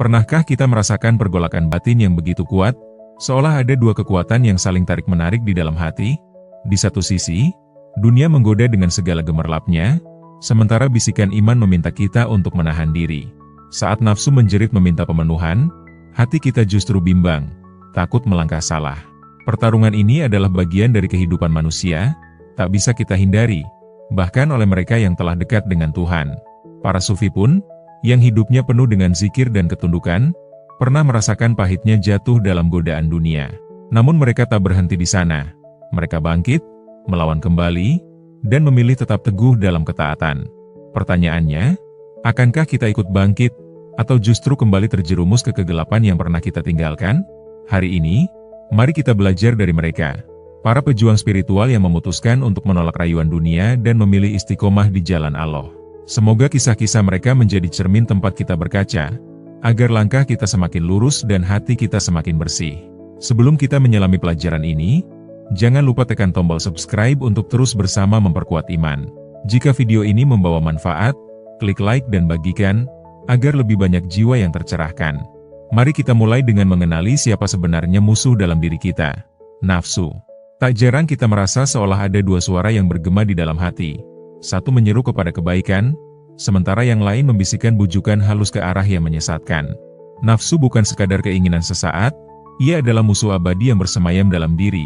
Pernahkah kita merasakan pergolakan batin yang begitu kuat, seolah ada dua kekuatan yang saling tarik-menarik di dalam hati? Di satu sisi, dunia menggoda dengan segala gemerlapnya, sementara bisikan iman meminta kita untuk menahan diri. Saat nafsu menjerit meminta pemenuhan, hati kita justru bimbang, takut melangkah salah. Pertarungan ini adalah bagian dari kehidupan manusia, tak bisa kita hindari, bahkan oleh mereka yang telah dekat dengan Tuhan. Para sufi pun, yang hidupnya penuh dengan zikir dan ketundukan, pernah merasakan pahitnya jatuh dalam godaan dunia. Namun mereka tak berhenti di sana. Mereka bangkit, melawan kembali, dan memilih tetap teguh dalam ketaatan. Pertanyaannya, akankah kita ikut bangkit, atau justru kembali terjerumus ke kegelapan yang pernah kita tinggalkan? Hari ini, mari kita belajar dari mereka. Para pejuang spiritual yang memutuskan untuk menolak rayuan dunia dan memilih istiqomah di jalan Allah. Semoga kisah-kisah mereka menjadi cermin tempat kita berkaca, agar langkah kita semakin lurus dan hati kita semakin bersih. Sebelum kita menyelami pelajaran ini, jangan lupa tekan tombol subscribe untuk terus bersama memperkuat iman. Jika video ini membawa manfaat, klik like dan bagikan, agar lebih banyak jiwa yang tercerahkan. Mari kita mulai dengan mengenali siapa sebenarnya musuh dalam diri kita. Nafsu. Tak jarang kita merasa seolah ada dua suara yang bergema di dalam hati. Satu menyeru kepada kebaikan, sementara yang lain membisikkan bujukan halus ke arah yang menyesatkan. Nafsu bukan sekadar keinginan sesaat, ia adalah musuh abadi yang bersemayam dalam diri.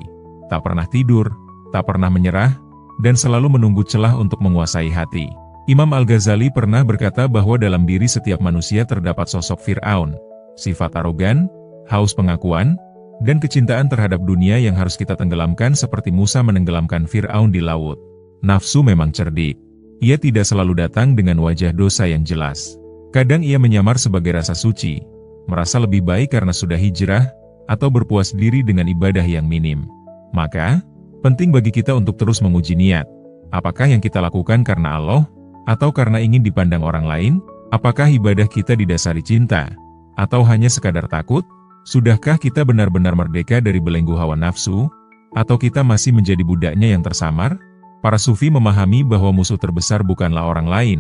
Tak pernah tidur, tak pernah menyerah, dan selalu menunggu celah untuk menguasai hati. Imam Al-Ghazali pernah berkata bahwa dalam diri setiap manusia terdapat sosok Fir'aun, sifat arogan, haus pengakuan, dan kecintaan terhadap dunia yang harus kita tenggelamkan seperti Musa menenggelamkan Fir'aun di laut. Nafsu memang cerdik. Ia tidak selalu datang dengan wajah dosa yang jelas. Kadang ia menyamar sebagai rasa suci, merasa lebih baik karena sudah hijrah, atau berpuas diri dengan ibadah yang minim. Maka, penting bagi kita untuk terus menguji niat. Apakah yang kita lakukan karena Allah, atau karena ingin dipandang orang lain? Apakah ibadah kita didasari cinta, atau hanya sekadar takut? Sudahkah kita benar-benar merdeka dari belenggu hawa nafsu, atau kita masih menjadi budaknya yang tersamar? Para sufi memahami bahwa musuh terbesar bukanlah orang lain,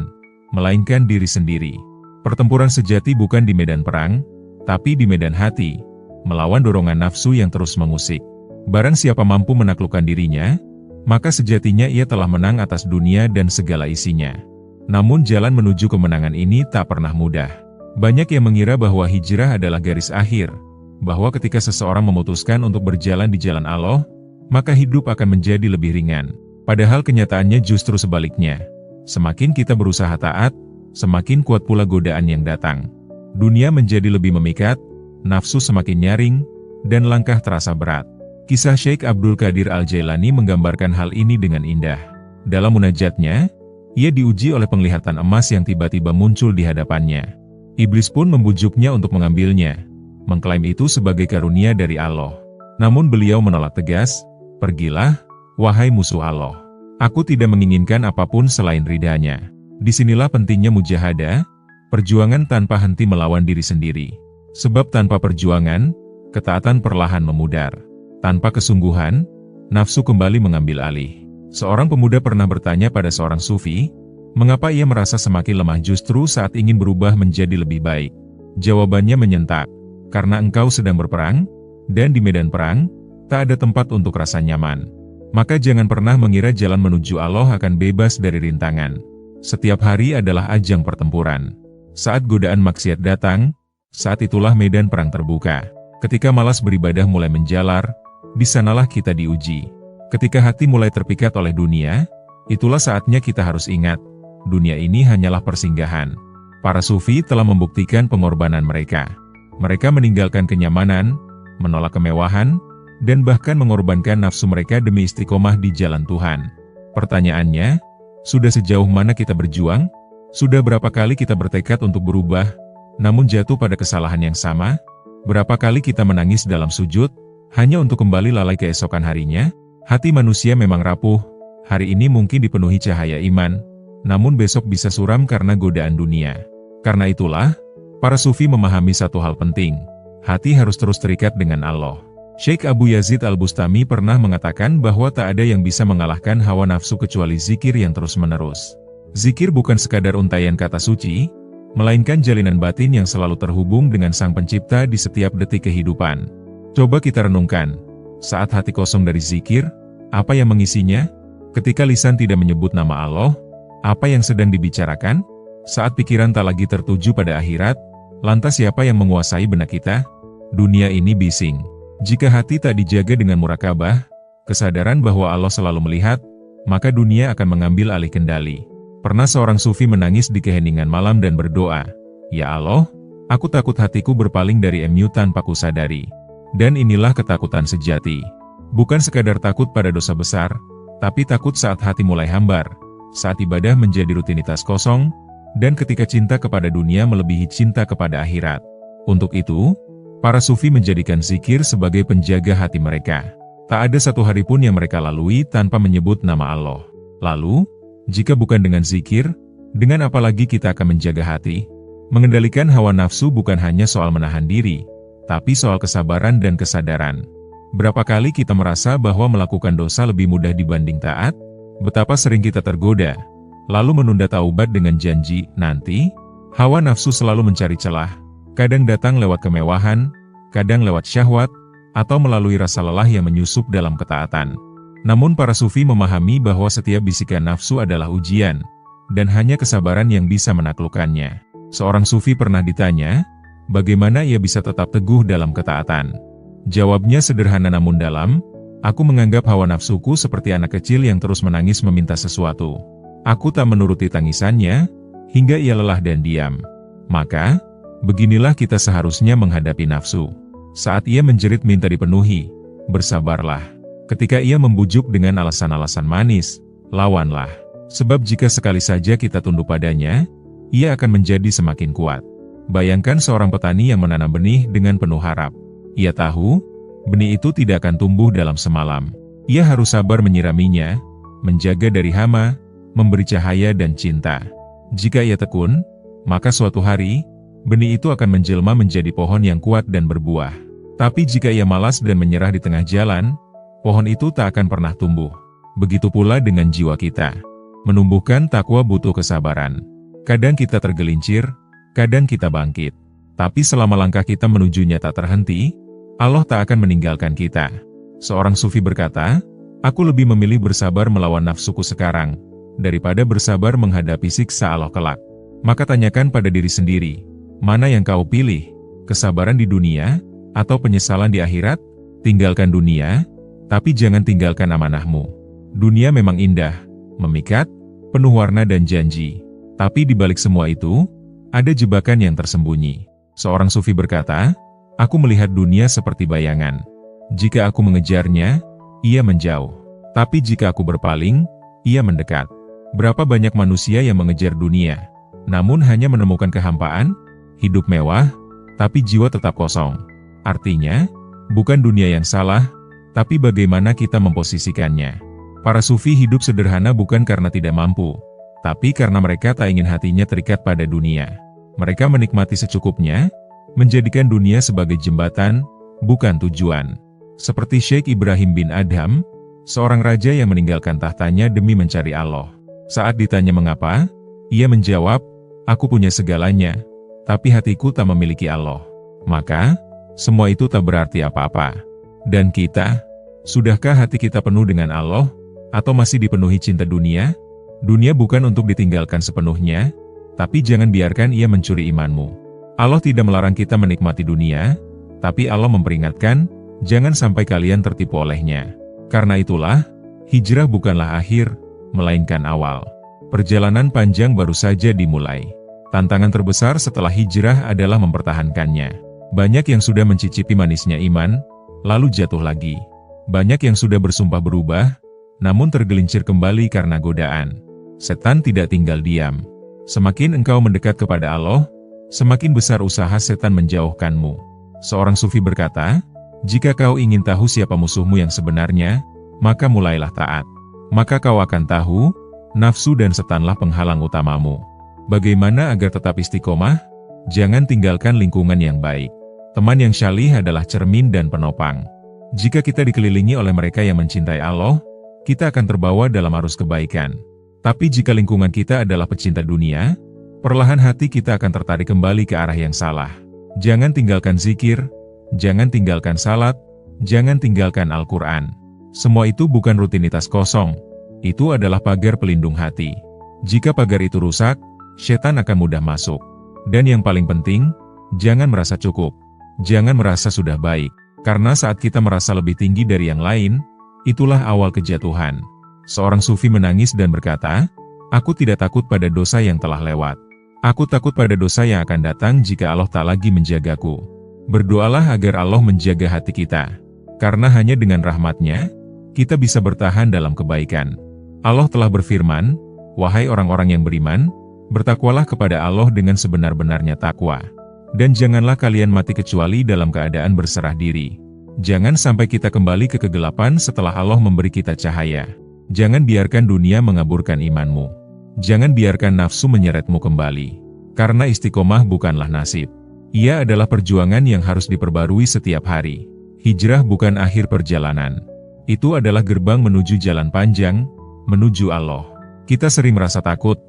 melainkan diri sendiri. Pertempuran sejati bukan di medan perang, tapi di medan hati, melawan dorongan nafsu yang terus mengusik. Barang siapa mampu menaklukkan dirinya, maka sejatinya ia telah menang atas dunia dan segala isinya. Namun jalan menuju kemenangan ini tak pernah mudah. Banyak yang mengira bahwa hijrah adalah garis akhir, bahwa ketika seseorang memutuskan untuk berjalan di jalan Allah, maka hidup akan menjadi lebih ringan. Padahal kenyataannya justru sebaliknya. Semakin kita berusaha taat, semakin kuat pula godaan yang datang. Dunia menjadi lebih memikat, nafsu semakin nyaring, dan langkah terasa berat. Kisah Syekh Abdul Qadir Al-Jailani menggambarkan hal ini dengan indah. Dalam munajatnya, ia diuji oleh penglihatan emas yang tiba-tiba muncul di hadapannya. Iblis pun membujuknya untuk mengambilnya, mengklaim itu sebagai karunia dari Allah. Namun beliau menolak tegas, "Pergilah, wahai musuh Allah. Aku tidak menginginkan apapun selain ridhanya." Disinilah pentingnya mujahadah, perjuangan tanpa henti melawan diri sendiri. Sebab tanpa perjuangan, ketaatan perlahan memudar. Tanpa kesungguhan, nafsu kembali mengambil alih. Seorang pemuda pernah bertanya pada seorang sufi, mengapa ia merasa semakin lemah justru saat ingin berubah menjadi lebih baik. Jawabannya menyentak, karena engkau sedang berperang, dan di medan perang, tak ada tempat untuk rasa nyaman. Maka jangan pernah mengira jalan menuju Allah akan bebas dari rintangan. Setiap hari adalah ajang pertempuran. Saat godaan maksiat datang, saat itulah medan perang terbuka. Ketika malas beribadah mulai menjalar, di sanalah kita diuji. Ketika hati mulai terpikat oleh dunia, itulah saatnya kita harus ingat, dunia ini hanyalah persinggahan. Para sufi telah membuktikan pengorbanan mereka. Mereka meninggalkan kenyamanan, menolak kemewahan, dan bahkan mengorbankan nafsu mereka demi istiqomah di jalan Tuhan. Pertanyaannya, sudah sejauh mana kita berjuang? Sudah berapa kali kita bertekad untuk berubah, namun jatuh pada kesalahan yang sama? Berapa kali kita menangis dalam sujud, hanya untuk kembali lalai keesokan harinya? Hati manusia memang rapuh, hari ini mungkin dipenuhi cahaya iman, namun besok bisa suram karena godaan dunia. Karena itulah, para sufi memahami satu hal penting, hati harus terus terikat dengan Allah. Syekh Abu Yazid Al-Bustami pernah mengatakan bahwa tak ada yang bisa mengalahkan hawa nafsu kecuali zikir yang terus-menerus. Zikir bukan sekadar untaian kata suci, melainkan jalinan batin yang selalu terhubung dengan Sang Pencipta di setiap detik kehidupan. Coba kita renungkan, saat hati kosong dari zikir, apa yang mengisinya? Ketika lisan tidak menyebut nama Allah, apa yang sedang dibicarakan? Saat pikiran tak lagi tertuju pada akhirat, lantas siapa yang menguasai benak kita? Dunia ini bising. Jika hati tak dijaga dengan murakabah, kesadaran bahwa Allah selalu melihat, maka dunia akan mengambil alih kendali. Pernah seorang sufi menangis di keheningan malam dan berdoa, "Ya Allah, aku takut hatiku berpaling dari-Mu tanpa kusadari." Dan inilah ketakutan sejati. Bukan sekadar takut pada dosa besar, tapi takut saat hati mulai hambar, saat ibadah menjadi rutinitas kosong, dan ketika cinta kepada dunia melebihi cinta kepada akhirat. Untuk itu, para sufi menjadikan zikir sebagai penjaga hati mereka. Tak ada satu hari pun yang mereka lalui tanpa menyebut nama Allah. Lalu, jika bukan dengan zikir, dengan apa lagi kita akan menjaga hati? Mengendalikan hawa nafsu bukan hanya soal menahan diri, tapi soal kesabaran dan kesadaran. Berapa kali kita merasa bahwa melakukan dosa lebih mudah dibanding taat? Betapa sering kita tergoda, lalu menunda taubat dengan janji, nanti. Hawa nafsu selalu mencari celah, kadang datang lewat kemewahan, kadang lewat syahwat, atau melalui rasa lelah yang menyusup dalam ketaatan. Namun para sufi memahami bahwa setiap bisikan nafsu adalah ujian, dan hanya kesabaran yang bisa menaklukkannya. Seorang sufi pernah ditanya, bagaimana ia bisa tetap teguh dalam ketaatan? Jawabnya sederhana namun dalam, "Aku menganggap hawa nafsuku seperti anak kecil yang terus menangis meminta sesuatu. Aku tak menuruti tangisannya, hingga ia lelah dan diam." Maka, beginilah kita seharusnya menghadapi nafsu. Saat ia menjerit minta dipenuhi, bersabarlah. Ketika ia membujuk dengan alasan-alasan manis, lawanlah. Sebab jika sekali saja kita tunduk padanya, ia akan menjadi semakin kuat. Bayangkan seorang petani yang menanam benih dengan penuh harap. Ia tahu, benih itu tidak akan tumbuh dalam semalam. Ia harus sabar menyiraminya, menjaga dari hama, memberi cahaya dan cinta. Jika ia tekun, maka suatu hari, benih itu akan menjelma menjadi pohon yang kuat dan berbuah. Tapi jika ia malas dan menyerah di tengah jalan, pohon itu tak akan pernah tumbuh. Begitu pula dengan jiwa kita. Menumbuhkan takwa butuh kesabaran. Kadang kita tergelincir, kadang kita bangkit. Tapi selama langkah kita menujunya tak terhenti, Allah tak akan meninggalkan kita. Seorang sufi berkata, "Aku lebih memilih bersabar melawan nafsuku sekarang, daripada bersabar menghadapi siksa Allah kelak." Maka tanyakan pada diri sendiri, mana yang kau pilih? Kesabaran di dunia, atau penyesalan di akhirat? Tinggalkan dunia, tapi jangan tinggalkan amanahmu. Dunia memang indah, memikat, penuh warna dan janji. Tapi di balik semua itu, ada jebakan yang tersembunyi. Seorang sufi berkata, "Aku melihat dunia seperti bayangan. Jika aku mengejarnya, ia menjauh. Tapi jika aku berpaling, ia mendekat." Berapa banyak manusia yang mengejar dunia, namun hanya menemukan kehampaan, hidup mewah, tapi jiwa tetap kosong. Artinya, bukan dunia yang salah, tapi bagaimana kita memposisikannya. Para sufi hidup sederhana bukan karena tidak mampu, tapi karena mereka tak ingin hatinya terikat pada dunia. Mereka menikmati secukupnya, menjadikan dunia sebagai jembatan, bukan tujuan. Seperti Syekh Ibrahim bin Adham, seorang raja yang meninggalkan tahtanya demi mencari Allah. Saat ditanya mengapa, ia menjawab, "Aku punya segalanya, tapi hatiku tak memiliki Allah." Maka, semua itu tak berarti apa-apa. Dan kita, sudahkah hati kita penuh dengan Allah, atau masih dipenuhi cinta dunia? Dunia bukan untuk ditinggalkan sepenuhnya, tapi jangan biarkan ia mencuri imanmu. Allah tidak melarang kita menikmati dunia, tapi Allah memperingatkan, jangan sampai kalian tertipu olehnya. Karena itulah, hijrah bukanlah akhir, melainkan awal. Perjalanan panjang baru saja dimulai. Tantangan terbesar setelah hijrah adalah mempertahankannya. Banyak yang sudah mencicipi manisnya iman, lalu jatuh lagi. Banyak yang sudah bersumpah berubah, namun tergelincir kembali karena godaan. Setan tidak tinggal diam. Semakin engkau mendekat kepada Allah, semakin besar usaha setan menjauhkanmu. Seorang sufi berkata, "Jika kau ingin tahu siapa musuhmu yang sebenarnya, maka mulailah taat. Maka kau akan tahu, nafsu dan setanlah penghalang utamamu." Bagaimana agar tetap istiqomah? Jangan tinggalkan lingkungan yang baik. Teman yang syalih adalah cermin dan penopang. Jika kita dikelilingi oleh mereka yang mencintai Allah, kita akan terbawa dalam arus kebaikan. Tapi jika lingkungan kita adalah pecinta dunia, perlahan hati kita akan tertarik kembali ke arah yang salah. Jangan tinggalkan zikir, jangan tinggalkan salat, jangan tinggalkan Al-Quran. Semua itu bukan rutinitas kosong, itu adalah pagar pelindung hati. Jika pagar itu rusak, setan akan mudah masuk. Dan yang paling penting, jangan merasa cukup. Jangan merasa sudah baik, karena saat kita merasa lebih tinggi dari yang lain, itulah awal kejatuhan. Seorang sufi menangis dan berkata, "Aku tidak takut pada dosa yang telah lewat. Aku takut pada dosa yang akan datang jika Allah tak lagi menjagaku." Berdoalah agar Allah menjaga hati kita, karena hanya dengan rahmat-Nya, kita bisa bertahan dalam kebaikan. Allah telah berfirman, "Wahai orang-orang yang beriman, bertakwalah kepada Allah dengan sebenar-benarnya takwa. Dan janganlah kalian mati kecuali dalam keadaan berserah diri." Jangan sampai kita kembali ke kegelapan setelah Allah memberi kita cahaya. Jangan biarkan dunia mengaburkan imanmu. Jangan biarkan nafsu menyeretmu kembali. Karena istiqomah bukanlah nasib. Ia adalah perjuangan yang harus diperbarui setiap hari. Hijrah bukan akhir perjalanan. Itu adalah gerbang menuju jalan panjang, menuju Allah. Kita sering merasa takut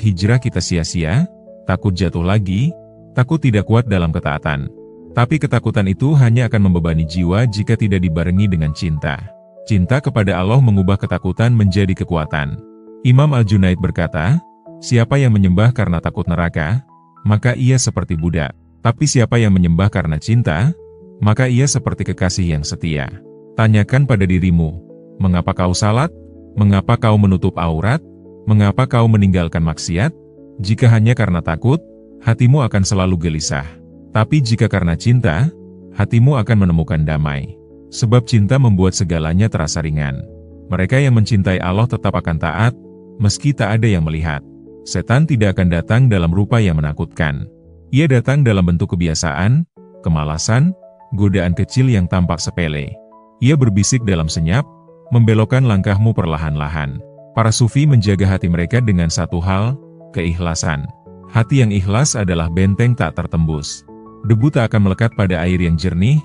hijrah kita sia-sia, takut jatuh lagi, takut tidak kuat dalam ketaatan. Tapi ketakutan itu hanya akan membebani jiwa jika tidak dibarengi dengan cinta. Cinta kepada Allah mengubah ketakutan menjadi kekuatan. Imam Al-Junaid berkata, "Siapa yang menyembah karena takut neraka, maka ia seperti budak. Tapi siapa yang menyembah karena cinta, maka ia seperti kekasih yang setia." Tanyakan pada dirimu, mengapa kau salat? Mengapa kau menutup aurat? Mengapa kau meninggalkan maksiat? Jika hanya karena takut, hatimu akan selalu gelisah. Tapi jika karena cinta, hatimu akan menemukan damai. Sebab cinta membuat segalanya terasa ringan. Mereka yang mencintai Allah tetap akan taat, meski tak ada yang melihat. Setan tidak akan datang dalam rupa yang menakutkan. Ia datang dalam bentuk kebiasaan, kemalasan, godaan kecil yang tampak sepele. Ia berbisik dalam senyap, membelokkan langkahmu perlahan-lahan. Para sufi menjaga hati mereka dengan satu hal, keikhlasan. Hati yang ikhlas adalah benteng tak tertembus. Debu tak akan melekat pada air yang jernih,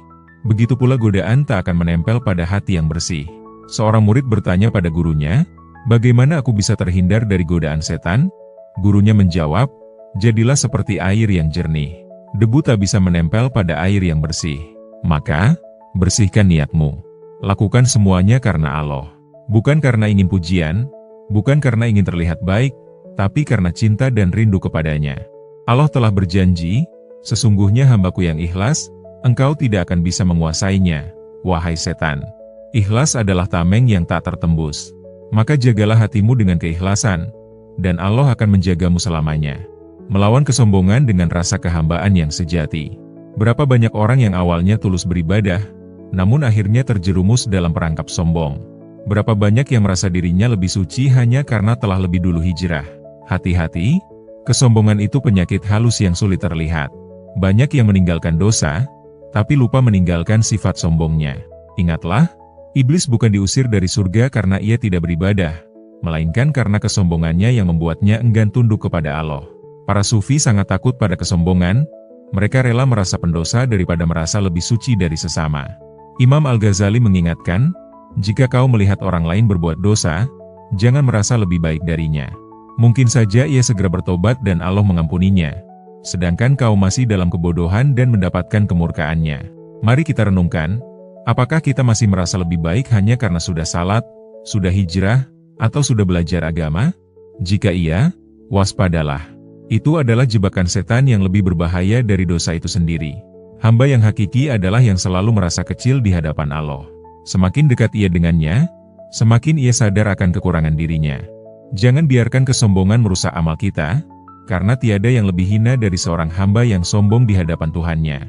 begitu pula godaan tak akan menempel pada hati yang bersih. Seorang murid bertanya pada gurunya, "Bagaimana aku bisa terhindar dari godaan setan?" Gurunya menjawab, "Jadilah seperti air yang jernih. Debu tak bisa menempel pada air yang bersih. Maka, bersihkan niatmu. Lakukan semuanya karena Allah. Bukan karena ingin pujian, bukan karena ingin terlihat baik, tapi karena cinta dan rindu kepadanya. Allah telah berjanji, sesungguhnya hambaku yang ikhlas, engkau tidak akan bisa menguasainya, wahai setan." Ikhlas adalah tameng yang tak tertembus. Maka jagalah hatimu dengan keikhlasan, dan Allah akan menjagamu selamanya. Melawan kesombongan dengan rasa kehambaan yang sejati. Berapa banyak orang yang awalnya tulus beribadah, namun akhirnya terjerumus dalam perangkap sombong. Berapa banyak yang merasa dirinya lebih suci hanya karena telah lebih dulu hijrah. Hati-hati, kesombongan itu penyakit halus yang sulit terlihat. Banyak yang meninggalkan dosa, tapi lupa meninggalkan sifat sombongnya. Ingatlah, iblis bukan diusir dari surga karena ia tidak beribadah, melainkan karena kesombongannya yang membuatnya enggan tunduk kepada Allah. Para sufi sangat takut pada kesombongan, mereka rela merasa pendosa daripada merasa lebih suci dari sesama. Imam Al-Ghazali mengingatkan, jika kau melihat orang lain berbuat dosa, jangan merasa lebih baik darinya. Mungkin saja ia segera bertobat dan Allah mengampuninya, sedangkan kau masih dalam kebodohan dan mendapatkan kemurkaannya. Mari kita renungkan, apakah kita masih merasa lebih baik hanya karena sudah salat, sudah hijrah, atau sudah belajar agama? Jika iya, waspadalah. Itu adalah jebakan setan yang lebih berbahaya dari dosa itu sendiri. Hamba yang hakiki adalah yang selalu merasa kecil di hadapan Allah. Semakin dekat ia dengannya, semakin ia sadar akan kekurangan dirinya. Jangan biarkan kesombongan merusak amal kita, karena tiada yang lebih hina dari seorang hamba yang sombong di hadapan Tuhannya.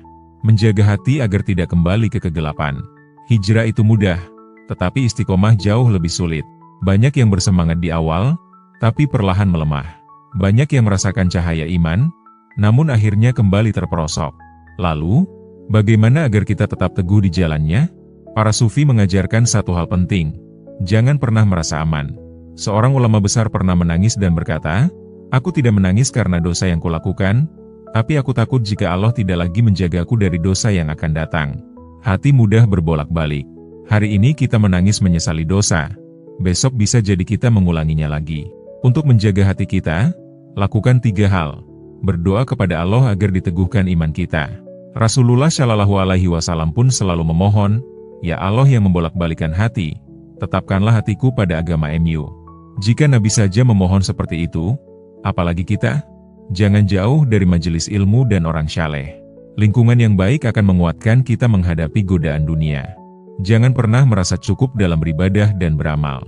Menjaga hati agar tidak kembali ke kegelapan. Hijrah itu mudah, tetapi istiqomah jauh lebih sulit. Banyak yang bersemangat di awal, tapi perlahan melemah. Banyak yang merasakan cahaya iman, namun akhirnya kembali terperosok. Lalu, bagaimana agar kita tetap teguh di jalannya? Para sufi mengajarkan satu hal penting, jangan pernah merasa aman. Seorang ulama besar pernah menangis dan berkata, "Aku tidak menangis karena dosa yang kulakukan, tapi aku takut jika Allah tidak lagi menjagaku dari dosa yang akan datang." Hati mudah berbolak-balik. Hari ini kita menangis menyesali dosa, besok bisa jadi kita mengulanginya lagi. Untuk menjaga hati kita, Lakukan 3 hal. Berdoa kepada Allah agar diteguhkan iman kita. Rasulullah Shallallahu Alaihi Wasallam pun selalu memohon, "Ya Allah yang membolak-balikan hati, tetapkanlah hatiku pada agama MU." Jika Nabi saja memohon seperti itu, apalagi kita? Jangan jauh dari majelis ilmu dan orang saleh. Lingkungan yang baik akan menguatkan kita menghadapi godaan dunia. Jangan pernah merasa cukup dalam beribadah dan beramal.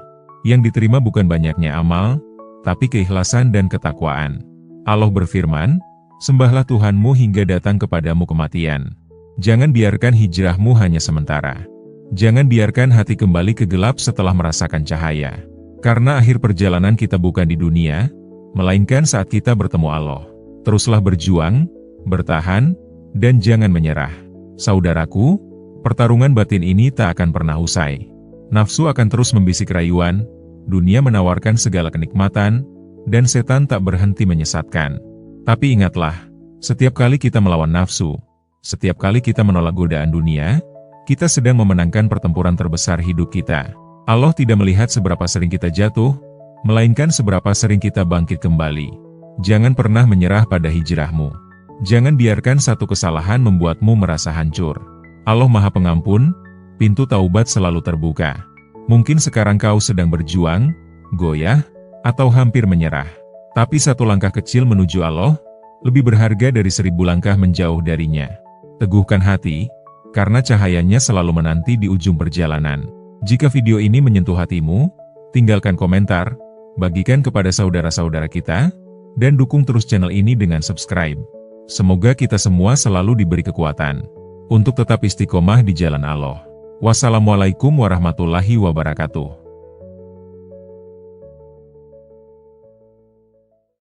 Yang diterima bukan banyaknya amal, tapi keikhlasan dan ketakwaan. Allah berfirman, "Sembahlah Tuhanmu hingga datang kepadamu kematian." Jangan biarkan hijrahmu hanya sementara. Jangan biarkan hati kembali ke gelap setelah merasakan cahaya. Karena akhir perjalanan kita bukan di dunia, melainkan saat kita bertemu Allah. Teruslah berjuang, bertahan, dan jangan menyerah. Saudaraku, pertarungan batin ini tak akan pernah usai. Nafsu akan terus membisik rayuan, dunia menawarkan segala kenikmatan, dan setan tak berhenti menyesatkan. Tapi ingatlah, setiap kali kita melawan nafsu, setiap kali kita menolak godaan dunia, kita sedang memenangkan pertempuran terbesar hidup kita. Allah tidak melihat seberapa sering kita jatuh, melainkan seberapa sering kita bangkit kembali. Jangan pernah menyerah pada hijrahmu. Jangan biarkan satu kesalahan membuatmu merasa hancur. Allah Maha Pengampun, pintu taubat selalu terbuka. Mungkin sekarang kau sedang berjuang, goyah, atau hampir menyerah. Tapi satu langkah kecil menuju Allah, lebih berharga dari 1000 langkah menjauh darinya. Teguhkan hati, karena cahayanya selalu menanti di ujung perjalanan. Jika video ini menyentuh hatimu, tinggalkan komentar, bagikan kepada saudara-saudara kita, dan dukung terus channel ini dengan subscribe. Semoga kita semua selalu diberi kekuatan untuk tetap istiqomah di jalan Allah. Wassalamualaikum warahmatullahi wabarakatuh.